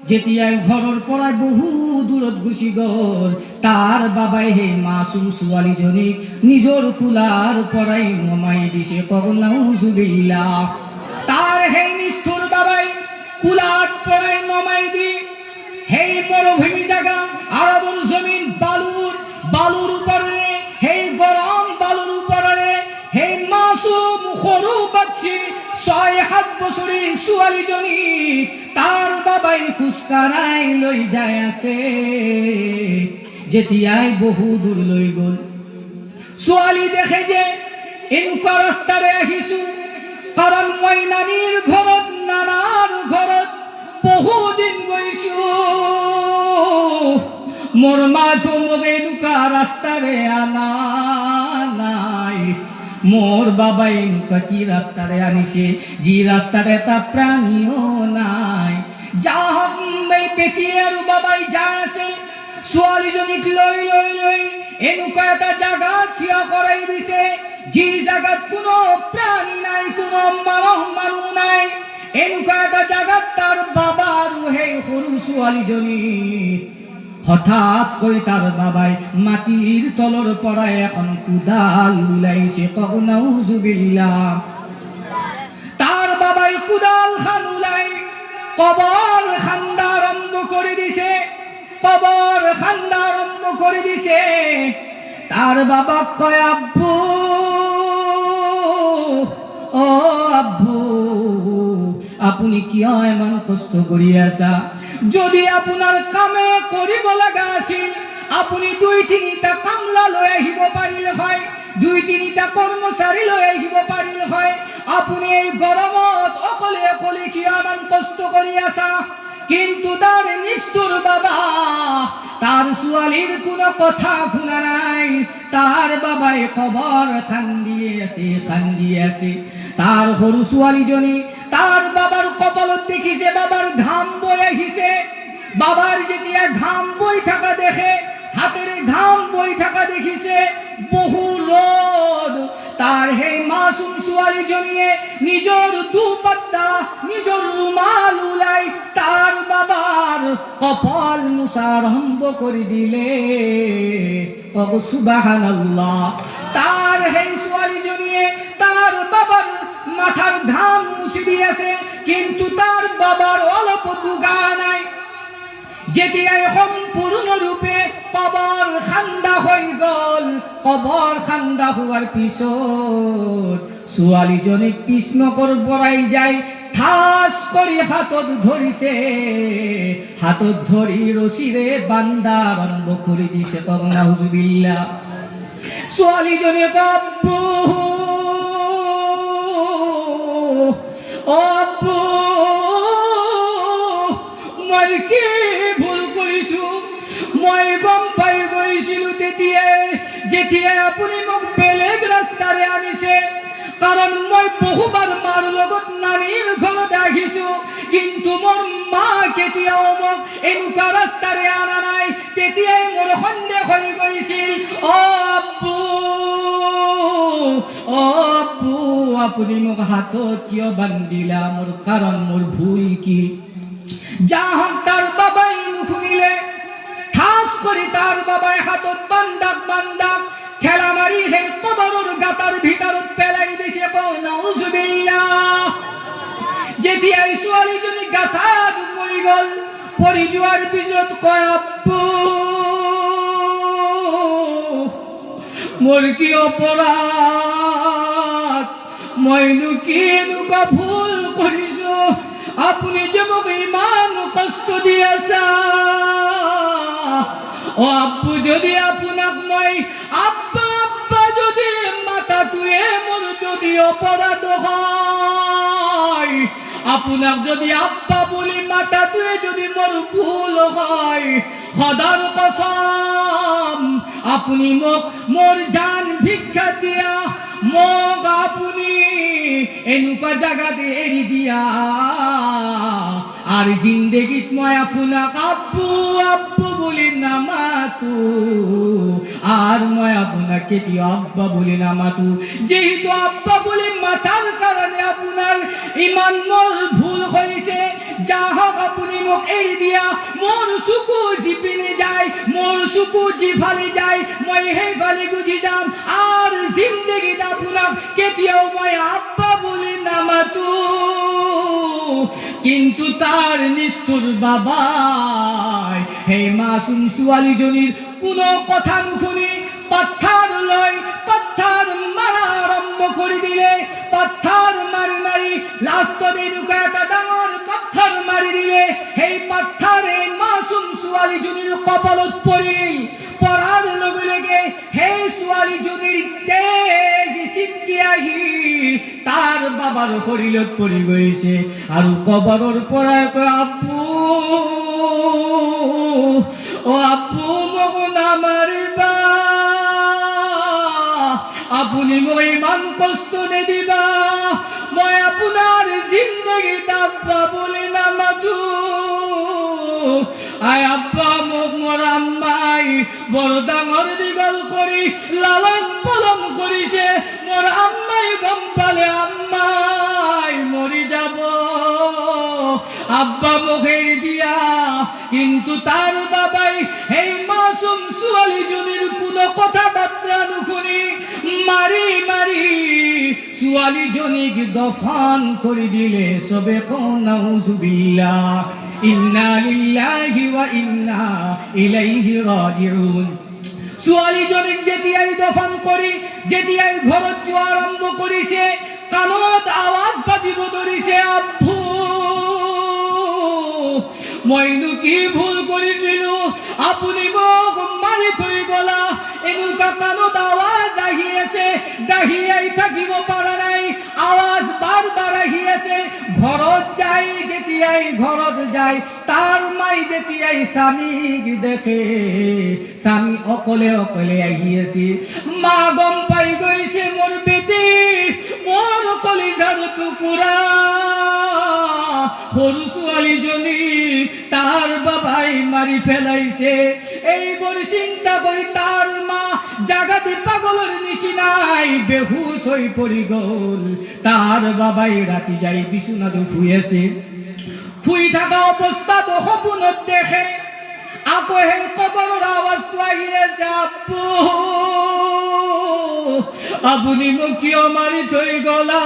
যেতিয়াই ঘৰৰ পৰা বহু দূৰত গুচি গ'ল তাৰ বাবাই সেই মাসুম ছোৱালীজনীক নিজৰ কোলাৰ পৰাই নমাই দিছে। নাউজুবিল্লাহ। তাৰ সেই নিষ্ঠুৰ বাবাই কোলাৰ পৰাই নমাই দি সেই মৰুভূমি জায়গা আরবৰ জমিন বালুর উপরে সেই গরম বালুর উপরে সেই মাসুম সৰু বাচ্চি ৬-৭ বছৰীয়া ছোৱালীজনী তাৰ বাবাই খুচকাৰাই লৈ যায় আছে। যেতিয়াই বহু দূৰ লৈ গ'ল ছোৱালী দেখে যে এনেকুৱা ৰাস্তাৰে আহিছো, কাৰণ মই নানীৰ ঘৰত নানাৰ ঘৰত বহুদিন গৈছো, মোৰ মাথো মোক এনেকুৱা ৰাস্তাৰে আনা নাই। মোর বাবা এনেকুৱা কি ৰাস্তাৰে আনিছে যি ৰাস্তাত এটা প্ৰাণীও নাই। যাহক বেটি আৰু বাবাই যায় আছে, ছোৱালীজনীক লৈ লৈ লৈ এনেকুৱা এটা জাগাত থিয় কৰাই দিছে যি জাগাত কোনো প্ৰাণী নাই, কোনো মানুহ নাই। এনেকুৱা এটা জাগাত তাৰ বাবা আৰু সেই সৰু ছোৱালীজনী হঠাৎ কৈ তাৰ বাবাই মাটিৰ তলৰ পৰা এখন কুদাল ওলাইছে। নাউজুবিল্লাহ। তাৰ বাবাই কুদাল খান ওলাই কবৰ খান্দা আৰম্ভ কৰি দিছে, কবৰ খান্দা আৰম্ভ কৰি দিছে। তাৰ বাবাক কয়, আব্বু ও আব্বু, আপুনি কিয় ইমান কষ্ট কৰি আছা? যদি আপোনাৰ কামে কৰিব লগা আছিল আপুনি ২-৩টা কামলা লৈ আহিব পাৰিলে হয়, ২-৩টা কৰ্মচাৰী লৈ আহিব পাৰিলে হয়। আপুনি এই গৰমত অকলে অকলে কিয় ইমান কষ্ট কৰি আছা? কিন্তু তাৰ নিষ্ঠুৰ বাবা তাৰ ছোৱালীৰ কোনো কথা শুনা নাই। তাৰ বাবাই কবৰ খান্দি আছে। তাৰ সৰু ছোৱালীজনী তাৰ বাবার কপালত দেখিছে বাবার ঘাম বই আহিছে। বাবার যেতিয়া ঘাম বই থাকা দেখে, হাতের ঘাম বই থাকা দেখিছে, বহু রোদ। তার সেই মাসুম ছোৱালীজনীয়ে নিজৰ দুপাট্টা নিজৰ রুমাল উলাই তার বাবার কপাল মুছা আরম্ভ করে দিলে। সুবহানাল্লাহ। তার সেই ছোৱালীজনীয়ে তার বাবার মাথার ঘাম মুছি দিয়েছে, কিন্তু তার বাবার অলপটু গা নাই। যেতিয়াই সম্পূর্ণরূপে কবর খান্দা হয়ে গল, কবর খান্দা হওয়ার পিছত ছোৱালীজনীক পিছনকৰ বৰাই যায় ঠাস কৰি হাতত ধৰিছে, হাতত ধৰি ৰছীৰে বান্ধা আৰম্ভ কৰি দিছে। নাউজুবিল্লাহ। ছোৱালীজনীয়ে আব্বু আব্বু, মই কি ভুল কৰিছো? মই গম পাই গৈছিলো যেতিয়াই আপুনি মোক বেলেগ ৰাস্তাৰে আনিছে, কাৰণ মই বহুবাৰ মাৰ লগত নানীৰ ঘৰত আহিছো, কিন্তু মোৰ মা কেতিয়াও মোক এনেকুৱা ৰাস্তাৰে আনা নাই। তেতিয়াই মোৰ সন্দেহ হৈ গৈছিল। আব্বু আব্বু, আপুনি মোক হাতত কিয় বান্ধিলা? মোৰ কাৰণ মোৰ ভুল কি? যাহক তাৰ বাবাই নুশুনিলে, ঠাস কৰি তাৰ বাবাই হাতত বান্ধাক ঠেলা মাৰি সেই কবৰৰ গাঁতাৰ ভিতৰত পেলাই দিছে। নাউজুবিল্লাহ। যেতিয়াই ছোৱালীজনী গাঁথাত পৰি গ'ল, পৰি যোৱাৰ পিছত কয়, আব্বু মোৰ কি অপৰাধ? মইনো কি এনেকুৱা ভুল কৰিছো? আপুনি যে মোক ইমান কষ্ট দি আছা। ও আব্বু, যদি আপোনাক মই আব্বা যদি মাতাটোৱে মোৰ যদি অপৰাধ হয়, আপোনাক যদি আব্বা বুলি মাতাটোৱে যদি মোৰ ভুল হয়, খোদাৰ কসম আপুনি মোক মোৰ জান ভিক্ষা দিয়া, মোক আপুনি এনেকুৱা জাগাতে এৰি দিয়া, আর জিন্দেগীত মই আপোনাক আব্বু আব্বু বুলি নামাতো, আর মই আপোনাক কেতিয়াও আব্বা বুলি নামাতো। যেহেতু আব্বা বুলি মাতাৰ কাৰণে আপোনাৰ ইমান মোৰ ভুল হৈছে, যা হোক আপনি মোক এৰি দিয়া মোৰ চকু জিপিনে যায় মোৰ চকু জিফালে যায় মই সেইফালে গুচি যাম আৰু জিন্দগীত আপোনাক কেতিয়াও মই আব্বা বুলি নামাতো কিন্তু তাৰ নিষ্ঠুৰ বাবাই সেই মাসুম ছোৱালীজনীৰ কোনো কথা নুশুনি পাথৰ লৈ পাথৰ মাৰা আৰম্ভ কৰি দিলে পাথৰ মাৰি মাৰি লাষ্টত এনেকুৱা এটা ডাঙৰ পাথৰ মাৰি দিলে সেই পাথৰে মাসুম ছোৱালীজনীৰ কপালত পৰিল পৰাৰ লগে লগে সেই ছোৱালীজনীৰ তেজ ছিটকি আহি তাৰ বাবাৰ শৰীৰত পৰি গৈছে আৰু কবৰৰ পৰা কয় আব্বু ও আব্বু মোক নামাৰিবা আপুনি মোক ইমান কষ্ট নিদিবা মই আপোনাৰ জিন্দগীত আব্বা বুলি নামাতো আই আব্বা মোক মোৰ আম্মাই বৰ ডাঙৰ দীঘল কৰি লালন পালন কৰিছে মোৰ আম্মাই গম পালে আম্মাই মৰি যাব আব্বা মোক এৰি দিয়া কিন্তু তাৰ বাবাই সেই মাসুম ছোৱালীজনীৰ কোনো কথা বাৰ্তা নুশুনি মাৰি মাৰি ছোৱালীজনীক দফন কৰি দিলে সবে কওঁ নাউজুবিল্লাহ ইন্না লিল্লাহি ওয়া ইন্না ইলাইহি রাজিউন ছোৱালীজনীক যেতিয়াই দফন কৰি যেতিয়াই ঘৰত যোৱা আৰম্ভ কৰিছে কাণত আৱাজ বাজিব ধৰিছে আব্বু মইনো কি ভুল কৰিছিলো আপুনি মোক মাৰি থৈ গলা এনেকুৱা কাণত আৱাজ আহি আছে দাহিয়াই থাকিব পৰা নাই আৱাজ বাৰ বাৰ আহি আছে ঘৰত যাই যেতিয়াই ঘৰত যায় তাৰ মাই যেতিয়াই স্বামীক দেখে স্বামী অকলে অকলে আহি আছে মা গম পাই গৈছে মোৰ বেটি মোৰ কলিজাৰ টুকুৰা সৰু ছোৱালীজনী তাৰ বাবাই মাৰি পেলাইছে এইবোৰ চিন্তা কৰি তাৰ মা জাগাতে পাগলৰ নিচিনাই বেহুশ হৈ পৰি গ'ল তাৰ বাবাই ৰাতি যাই বিছনাত শুই আছে শুই থকা অৱস্থাত সপোনত দেখে আকৌ সেই কবৰৰ আৱাজটো আহি আছে আব্বু আপুনি মোক কিয় মাৰি থৈ গলা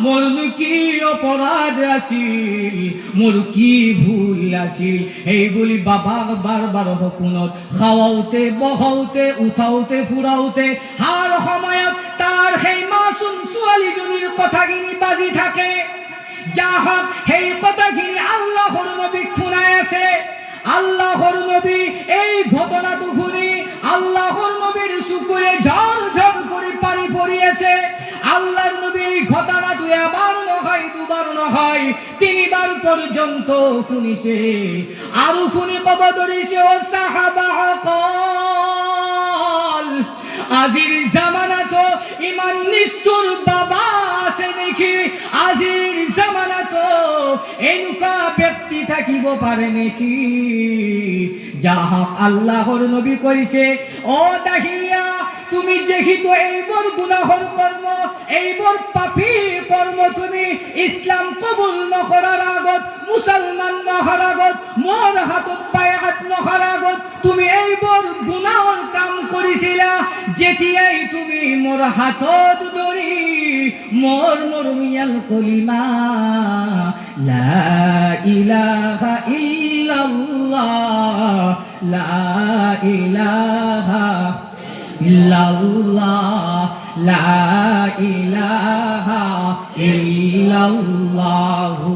মোৰনো কি অপৰাধ আছিল মোৰ কি ভুল আছিল এই বুলি বাবাক বাৰ বাৰ সপোনত খাওয়াওতে বহাওতে উঠাওতে ফুৰাওতে হার সময়ত তাৰ সেই মাসুম ছোৱালীজনীৰ কথাখিনি বাজি থাকে যা হোক সেই কথাখিনি আল্লাহৰ নবীক শুনাই আছে আল্লাহর নবী এই ঘটনাটো শুনি আল্লাহর নবীর চকুৰে ঝৰ ঝৰ কৰি পানী পৰি আছে আল্লাহর নবী এই ঘটনাটো এবাৰ নহয় দুবাৰ নহয় তিনিবাৰ পৰ্যন্ত শুনিছে আৰু শুনি কব ধৰিছে ও সাহাবাসকল আজিৰ জামানাতো ইমান নিষ্ঠুৰ বাবা আছে নেকি আজিৰ জামানাতো এনেকুৱা ব্যক্তি থাকিব পাৰে নেকি যাহক আল্লাহর নবী কইছে ও দাহিয়া তুমি যেহেতু এইবোৰ গুনাহৰ কৰ্ম এইবোৰ পাপী কৰ্ম তুমি ইসলাম কবুল নকৰাৰ আগত মুসলমান নহৰ আগত মোৰ হাতত বায়াত নহৰ আগত তুমি এইবোৰ গুনাহৰ কাম কৰিছিলা যেতিয়াই তুমি মোৰ হাতত ধৰি মোৰ মৰমিয়াল কলিমা লা ইলাহা ইল্লাল্লাহ লা ইলাহা ইল্লাল্লাহ লা ইলাহা ইল্লাল্লাহু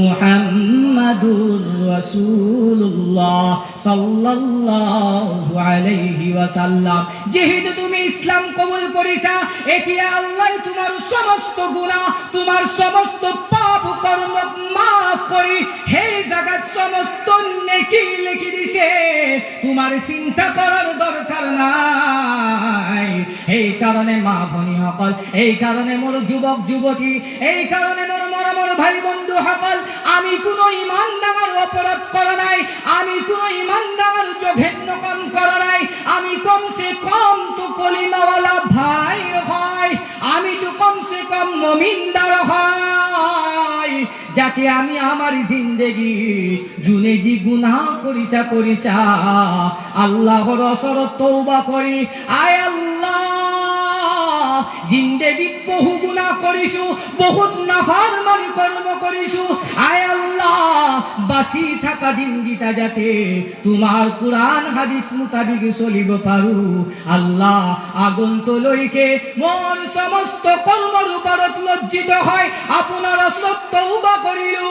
মুহাম্মাদুর রাসূলুল্লাহ সাল্লাল্লাহু আলাইহি ওয়াসাল্লাম যেহেতু তুমি ইসলাম কবুল করিছা এতিয়া আল্লাহ তোমার সমস্ত গুনাহ তোমার সমস্ত পাপ কর্ম মাফ করি সেই জায়গাত সমস্ত নেকি লিখি দিছে তোমার চিন্তা করার দরকার নাই এই কারণে মা ভনী সকল এই কারণে মোর যুবক যুবতী এই কারণে মোর মরমর ভাই বন্ধু সকল আমি কোনো ইমান ডাঙৰ অপরাধ করা নাই আমি কোনো ইমান ডাঙৰ জঘন্য কাম করা নাই আমি কমসে কম তো কলিমাওয়ালা ভাই হয় আমি তো কমসে কম মুমিনদার হয় যাতে যাতে আমি আমার জিন্দেগি জুনে জি গুনাহ করিসা আল্লাহর ওসরত তওবা করি। আয় আল্লাহ, জিন্দেগি বহু গুনাহ করিসু, বহুত নাফরমানি কর্ম করিসু। আয় আল্লাহ, বাসি থাকা দিন গীতা যাতে তোমার কুরআন হাদিস মোতাবিক চলিব পারু। আল্লাহ, আগন্তলৈকে মোর সমস্ত কর্মর উপৰত লজ্জিত হয় আপনার ওচৰত তওবা করিও।